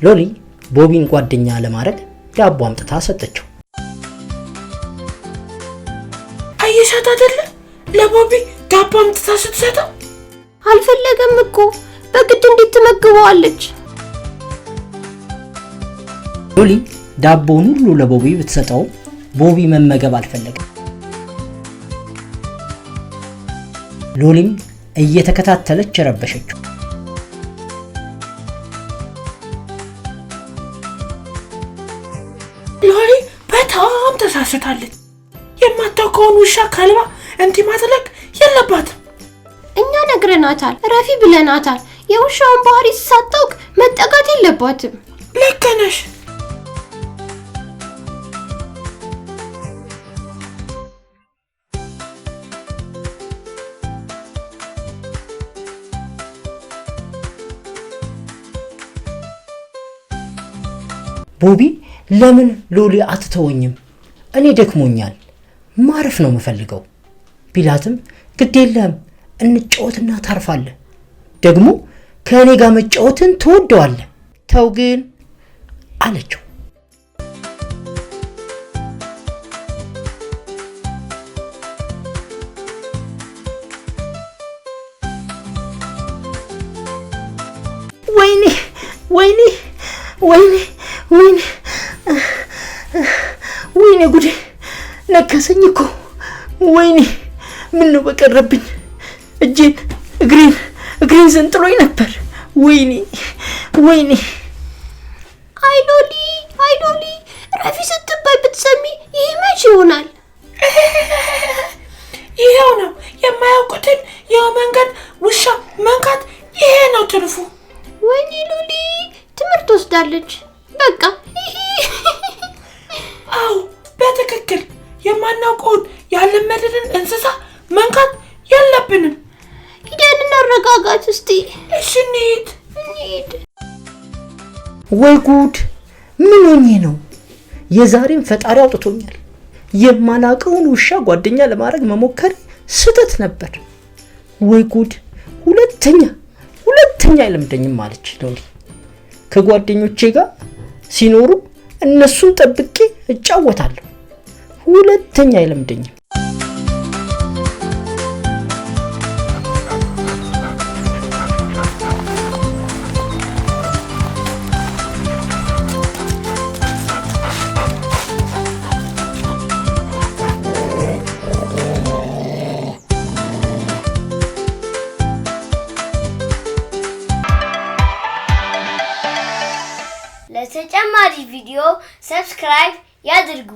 ሎሊ ቦቢን ጓደኛ ለማድረግ ዳቦ አምጥታ ሰጠችው። አየሻት አይደለ? ለቦቢ ዳቦ አምጥታ ስትሰጠው አልፈለገም እኮ በግድ እንድትመግበዋለች። ሎሊ ዳቦውን ሁሉ ለቦቢ ብትሰጠው ቦቢ መመገብ አልፈለገም። ሎሊም እየተከታተለች ረበሸችው። ሎሊ በጣም ተሳስታለች። የማታውቀውን ውሻ ከልባ እንዲህ ማድረግ የለባትም። እኛ ነግረናታል፣ ረፊ ብለናታል። የውሻውን ባህሪ ሳታውቅ መጠጋት የለባትም። ልክ ነሽ። ቦቢ ለምን ሎሊ አትተወኝም? እኔ ደክሞኛል፣ ማረፍ ነው የምፈልገው ቢላትም ግድ የለም እንጫወትና ታርፋለህ፣ ደግሞ ከእኔ ጋር መጫወትን ትወደዋለህ፣ ተው ግን አለችው። ወይኔ ወይኔ ወይኔ ወይኔ ወይኔ ጉዴ ነከሰኝ እኮ። ወይኔ ምን ነው በቀረብኝ፣ እጄን እግሬን ዘንጥሎኝ ነበር። ወይኔ ወይኔ። አይ ሎሊ ረፊ ስትባይ ብትሰሚ ይሄ መች ይሆናል? ይሄው ነው የማያውቁትን የመንገድ ውሻ መንካት፣ ይሄ ነው ትርፉ። ወይኔ ሎሊ ትምህርት ወስዳለች በቃ። አው በትክክል የማናውቀውን ያለመደንን እንስሳ መንካት የለብንም። ሂደን እናረጋጋት እስቲ። እሺ እንሂድ። ወይ ጉድ! ምን ሆኜ ነው? የዛሬን ፈጣሪ አውጥቶኛል። የማላውቀውን ውሻ ጓደኛ ለማድረግ መሞከር ስህተት ነበር። ወይ ጉድ! ሁለተኛ አይለምደኝም አለች ሎሊ። ከጓደኞቼ ጋር ሲኖሩ እነሱን ጠብቄ እጫወታለሁ፣ ሁለተኛ አይለምደኝም። ለተጨማሪ ቪዲዮ ሰብስክራይብ ያድርጉ።